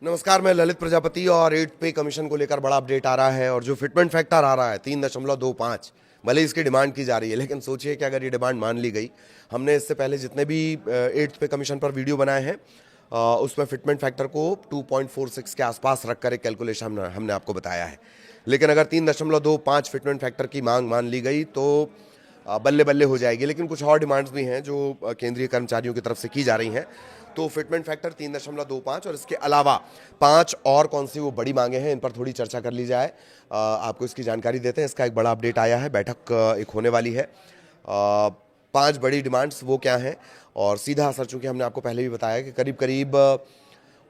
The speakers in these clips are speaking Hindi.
नमस्कार, मैं ललित प्रजापति और 8th पे कमीशन को लेकर बड़ा अपडेट आ रहा है। और जो फिटमेंट फैक्टर आ रहा है 3.25, भले इसकी डिमांड की जा रही है, लेकिन सोचिए कि अगर ये डिमांड मान ली गई, हमने इससे पहले जितने भी 8th पे कमीशन पर वीडियो बनाए हैं उसमें फिटमेंट फैक्टर को 2.46 के आसपास रखकर एक कैलकुलेशन हमने आपको बताया है। लेकिन अगर 3.25 फिटमेंट फैक्टर की मांग मान ली गई तो बल्ले बल्ले हो जाएगी। लेकिन कुछ और डिमांड्स भी हैं जो केंद्रीय कर्मचारियों की तरफ से की जा रही हैं। तो फिटमेंट फैक्टर 3.25 और इसके अलावा 5 और कौन सी वो बड़ी मांगे हैं, इन पर थोड़ी चर्चा कर ली जाए। आपको इसकी जानकारी देते हैं। इसका एक बड़ा अपडेट आया है, बैठक एक होने वाली है। 5 बड़ी डिमांड्स वो क्या हैं, और सीधा असर चूंकि हमने आपको पहले भी बताया कि करीब करीब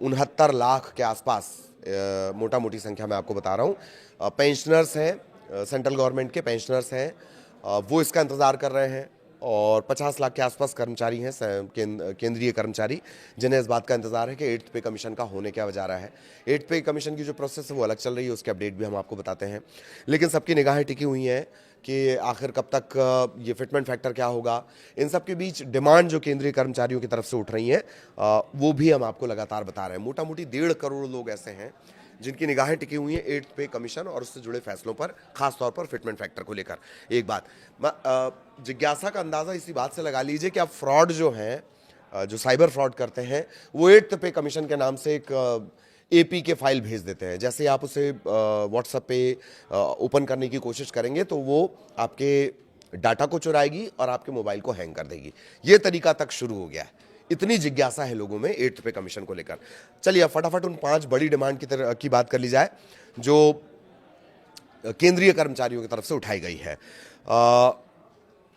69 लाख के आसपास, मोटा मोटी संख्या मैं आपको बता रहा हूँ, पेंशनर्स हैं, सेंट्रल गवर्नमेंट के पेंशनर्स हैं, वो इसका इंतज़ार कर रहे हैं। और 50 लाख के आसपास कर्मचारी हैं, केंद्रीय कर्मचारी, जिन्हें इस बात का इंतजार है कि 8th पे कमीशन का होने क्या जा रहा है। 8th पे कमीशन की जो प्रोसेस है वो अलग चल रही है, उसके अपडेट भी हम आपको बताते हैं। लेकिन सबकी निगाहें टिकी हुई हैं कि आखिर कब तक ये फिटमेंट फैक्टर क्या होगा। इन सब के बीच डिमांड जो केंद्रीय कर्मचारियों की तरफ से उठ रही हैं वो भी हम आपको लगातार बता रहे हैं। मोटा मोटी 1.5 करोड़ लोग ऐसे हैं जिनकी निगाहें टिकी हुई हैं 8th पे कमीशन और उससे जुड़े फैसलों पर, खासतौर पर फिटमेंट फैक्टर को लेकर। एक बात, जिज्ञासा का अंदाजा इसी बात से लगा लीजिए कि अब फ्रॉड जो हैं, जो साइबर फ्रॉड करते हैं, वो 8th पे कमीशन के नाम से एक एपी के फाइल भेज देते हैं। जैसे आप उसे व्हाट्सएप पे ओपन करने की कोशिश करेंगे तो वो आपके डाटा को चुराएगी और आपके मोबाइल को हैंग कर देगी। ये तरीका तक शुरू हो गया है। इतनी जिज्ञासा है लोगों में 8th पे कमीशन को लेकर। चलिए अब फटाफट उन 5 बड़ी डिमांड की बात कर ली जाए जो केंद्रीय कर्मचारियों की तरफ से उठाई गई है।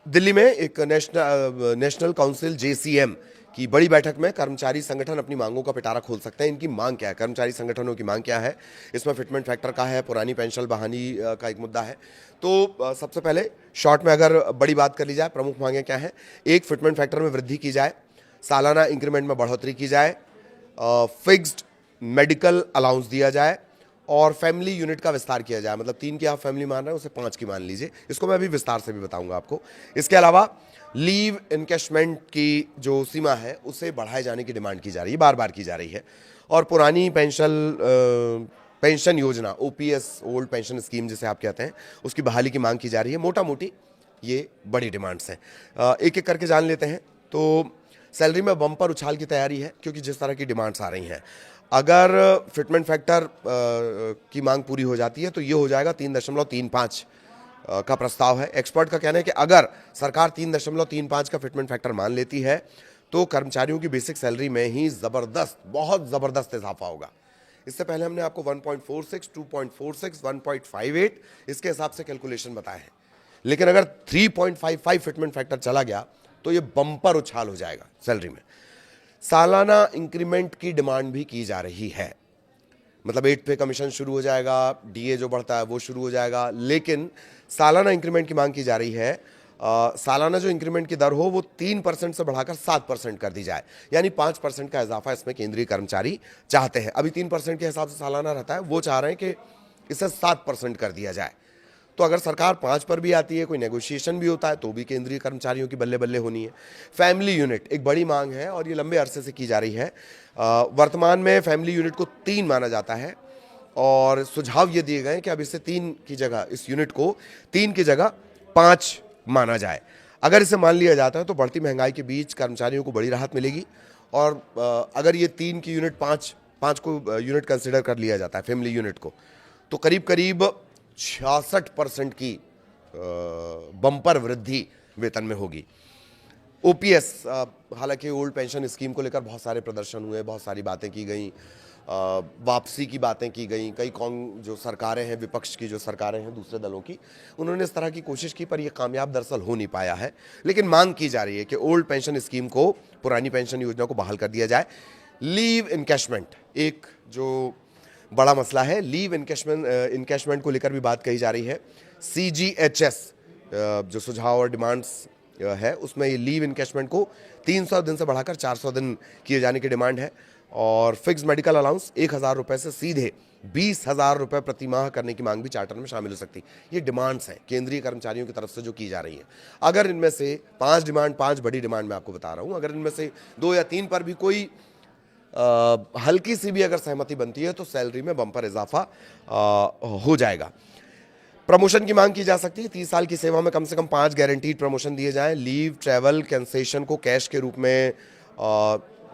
दिल्ली में एक नेशनल काउंसिल JCM की बड़ी बैठक में कर्मचारी संगठन अपनी मांगों का पिटारा खोल सकते हैं। इनकी मांग क्या है, कर्मचारी संगठनों की मांग क्या है, इसमें फिटमेंट फैक्टर का है, पुरानी पेंशन बहाली का एक मुद्दा है। तो सबसे पहले शॉर्ट में अगर बड़ी बात कर ली जाए, प्रमुख मांगें क्या हैं। एक, फिटमेंट फैक्टर में वृद्धि की जाए, सालाना इंक्रीमेंट में बढ़ोतरी की जाए, फिक्स्ड मेडिकल अलाउंस दिया जाए और फैमिली यूनिट का विस्तार किया जाए। मतलब 3 की आप फैमिली मान रहे हैं, उसे 5 की मान लीजिए। इसको मैं अभी विस्तार से भी बताऊंगा आपको। इसके अलावा लीव इनकैशमेंट की जो सीमा है उसे बढ़ाए जाने की डिमांड की जा रही है, बार बार की जा रही है। और पुरानी पेंशन योजना, OPS, ओल्ड पेंशन स्कीम जिसे आप कहते हैं, उसकी बहाली की मांग की जा रही है। मोटा मोटी ये बड़ी डिमांड्स हैं। एक एक करके जान लेते हैं। तो सैलरी में बम्पर उछाल की तैयारी है, क्योंकि जिस तरह की डिमांड्स आ रही हैं, अगर फिटमेंट फैक्टर की मांग पूरी हो जाती है तो ये हो जाएगा 3.35 का प्रस्ताव है। एक्सपर्ट का कहना है कि अगर सरकार 3.35 का फिटमेंट फैक्टर मान लेती है तो कर्मचारियों की बेसिक सैलरी में ही जबरदस्त, बहुत जबरदस्त इजाफा होगा। इससे पहले हमने आपको 1.46, 2.46, 1.58 इसके हिसाब से कैलकुलेशन बताए हैं। लेकिन अगर 3.55 फिटमेंट फैक्टर चला गया तो ये बम्पर उछाल हो जाएगा सैलरी में। सालाना इंक्रीमेंट की डिमांड भी की जा रही है। मतलब 8th पे कमीशन शुरू हो जाएगा, DA जो बढ़ता है वो शुरू हो जाएगा, लेकिन सालाना इंक्रीमेंट की मांग की जा रही है। सालाना जो इंक्रीमेंट की दर हो वो 3% से बढ़ाकर 7% कर दी जाए, यानी 5% का इजाफा इसमें केंद्रीय कर्मचारी चाहते हैं। अभी 3% के हिसाब से सालाना रहता है, वो चाह रहे हैं कि इसे 7% कर दिया जाए। तो अगर सरकार 5 पर भी आती है, कोई नेगोशिएशन भी होता है, तो भी केंद्रीय कर्मचारियों की बल्ले बल्ले होनी है। फैमिली यूनिट एक बड़ी मांग है और ये लंबे अरसे से की जा रही है। वर्तमान में फैमिली यूनिट को 3 माना जाता है और सुझाव ये दिए गए कि अब इसे 3 की जगह, इस यूनिट को 3 की जगह 5 माना जाए। अगर इसे मान लिया जाता है तो बढ़ती महंगाई के बीच कर्मचारियों को बड़ी राहत मिलेगी। और अगर ये 3 की यूनिट 5 को यूनिट कंसिडर कर लिया जाता है फैमिली यूनिट को, तो करीब करीब 66% की बम्पर वृद्धि वेतन में होगी। OPS, हालांकि ओल्ड पेंशन स्कीम को लेकर बहुत सारे प्रदर्शन हुए, बहुत सारी बातें की गई, वापसी की बातें की गई। कई जो सरकारें हैं, विपक्ष की जो सरकारें हैं दूसरे दलों की, उन्होंने इस तरह की कोशिश की, पर यह कामयाब दरअसल हो नहीं पाया है। लेकिन मांग की जा रही है कि ओल्ड पेंशन स्कीम को, पुरानी पेंशन योजना को बहाल कर दिया जाए। लीव इनकैशमेंट एक जो बड़ा मसला है, लीव इनकैशमेंट को लेकर भी बात कही जा रही है। CGHS जो सुझाव और डिमांड्स है उसमें ये लीव इनकैशमेंट को 300 दिन से बढ़ाकर 400 दिन किए जाने की डिमांड है। और फिक्स मेडिकल अलाउंस 1,000 रुपये से सीधे 20,000 रुपये प्रति माह करने की मांग भी चार्टर में शामिल हो सकती है। ये डिमांड्स हैं केंद्रीय कर्मचारियों की तरफ से जो की जा रही है। अगर इनमें से 5 बड़ी डिमांड मैं आपको बता रहा हूँ, अगर इनमें से 2 या 3 पर भी कोई हल्की सी भी अगर सहमति बनती है तो सैलरी में बम्पर इजाफा हो जाएगा। प्रमोशन की मांग की जा सकती है। 30 साल की सेवा में कम से कम 5 गारंटीड प्रमोशन दिए जाएं। लीव, ट्रैवल, कैंसेशन को कैश के रूप में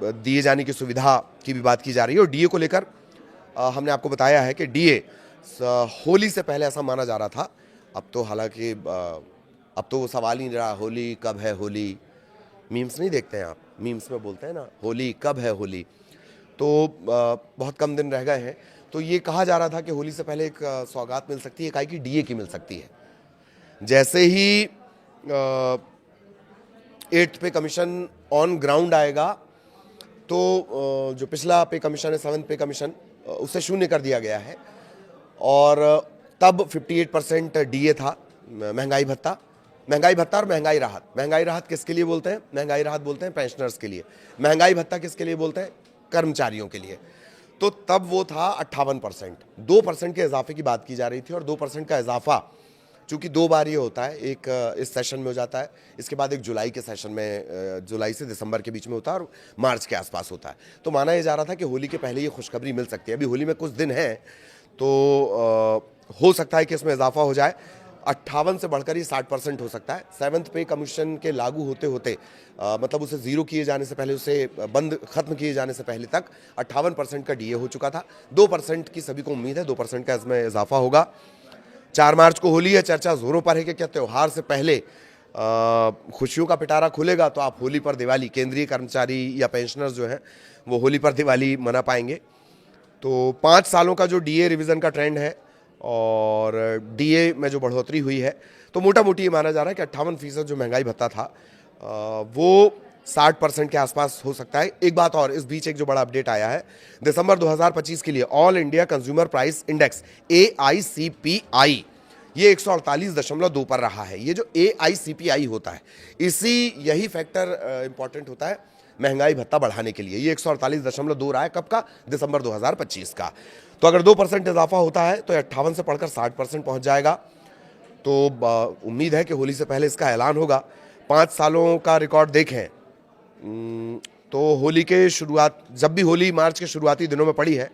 दिए जाने की सुविधा की भी बात की जा रही है। और डीए को लेकर हमने आपको बताया है कि डीए होली से पहले ऐसा माना जा रहा था। अब तो हालांकि अब तो वो सवाल ही नहीं रहा, होली कब है होली। मीम्स नहीं देखते हैं आप? मीम्स में बोलते हैं ना, होली कब है होली। तो बहुत कम दिन रह गए हैं। तो ये कहा जा रहा था कि होली से पहले एक सौगात मिल सकती है, काहे कि डीए की मिल सकती है। जैसे ही 8th पे कमीशन ऑन ग्राउंड आएगा तो जो पिछला पे कमीशन है 7th पे कमीशन उसे शून्य कर दिया गया है। और तब 58% डीए था, महंगाई भत्ता और महंगाई राहत। महंगाई राहत किसके लिए बोलते हैं? महंगाई राहत बोलते हैं पेंशनर्स के लिए। महंगाई भत्ता किसके लिए बोलते हैं? कर्मचारियों के लिए। तो तब वो था 58%। 2% के इजाफे की बात की जा रही थी। और 2% का इजाफा चूंकि 2 बार ये होता है, एक इस सेशन में हो जाता है, इसके बाद एक जुलाई के सेशन में, जुलाई से दिसंबर के बीच में होता है और मार्च के आसपास होता है। तो माना यह जा रहा था कि होली के पहले ये खुशखबरी मिल सकती है। अभी होली में कुछ दिन है तो हो सकता है कि इसमें इजाफा हो जाए। 58 से बढ़कर ही 60% हो सकता है। 7th पे कमीशन के लागू होते होते मतलब उसे जीरो किए जाने से पहले, उसे बंद खत्म किए जाने से पहले तक 58% का डीए हो चुका था। 2% की सभी को उम्मीद है 2% का इसमें इजाफा होगा। 4 मार्च को होली है। चर्चा जोरों पर है कि क्या त्यौहार से पहले खुशियों का पिटारा खुलेगा तो आप होली पर दिवाली, केंद्रीय कर्मचारी या पेंशनर्स जो हैं वो होली पर दिवाली मना पाएंगे। तो 5 सालों का जो डीए रिवीजन का ट्रेंड है और डीए में जो बढ़ोतरी हुई है, तो मोटा मोटी ये माना जा रहा है कि 58% जो महंगाई भत्ता था वो 60% के आसपास हो सकता है। एक बात और, इस बीच एक जो बड़ा अपडेट आया है, दिसंबर 2025 के लिए all India consumer price index AICPI ये 148.2 पर रहा है। ये जो AICPI होता है, यही फैक्टर इंपॉर्टेंट होता है महंगाई भत्ता बढ़ाने के लिए। ये 148.2 रहा है, कब का? दिसंबर 2025 का। तो अगर 2% इजाफा होता है तो 58 से पढ़कर 60% पहुंच जाएगा। तो उम्मीद है कि होली से पहले इसका ऐलान होगा। 5 सालों का रिकॉर्ड देखें तो होली के शुरुआत, जब भी होली मार्च के शुरुआती दिनों में पड़ी है,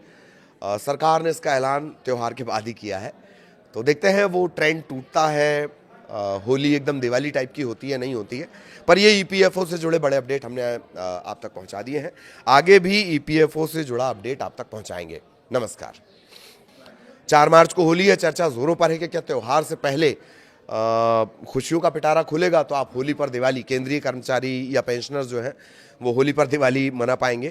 सरकार ने इसका ऐलान त्यौहार के बाद ही किया है। तो देखते हैं वो ट्रेंड टूटता है, होली एकदम दिवाली टाइप की होती है, नहीं होती है। पर ये ईपीएफओ से जुड़े बड़े अपडेट हमने आप तक पहुंचा दिए हैं। आगे भी ईपीएफओ से जुड़ा अपडेट आप तक पहुंचाएंगे। नमस्कार। 4 मार्च को होली है। चर्चा जोरों पर है कि क्या त्यौहार से पहले खुशियों का पिटारा खुलेगा तो आप होली पर दिवाली, केंद्रीय कर्मचारी या पेंशनर्स जो हैं वो होली पर दिवाली मना पाएंगे।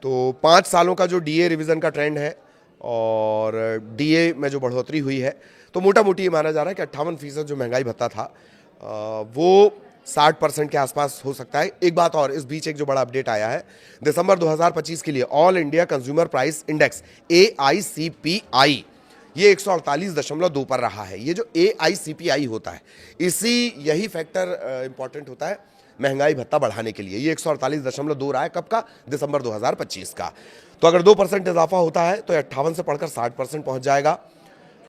तो 5 सालों का जो डीए रिवीजन का ट्रेंड है और डीए में जो बढ़ोतरी हुई है, तो मोटा मोटी ये माना जा रहा है कि 58% जो महंगाई भत्ता था वो 60% के आसपास हो सकता है। एक बात और, इस बीच एक जो बड़ा अपडेट आया है, दिसंबर 2025 के लिए all India consumer price index AICPI ये 148.2 पर रहा है। ये जो AICPI होता है, यही फैक्टर इंपॉर्टेंट होता है महंगाई भत्ता बढ़ाने के लिए। ये 148.2 रहा है, कब का? दिसंबर 2025 का। तो अगर 2% इजाफा होता है तो 58 से पढ़कर 60% पहुंच जाएगा।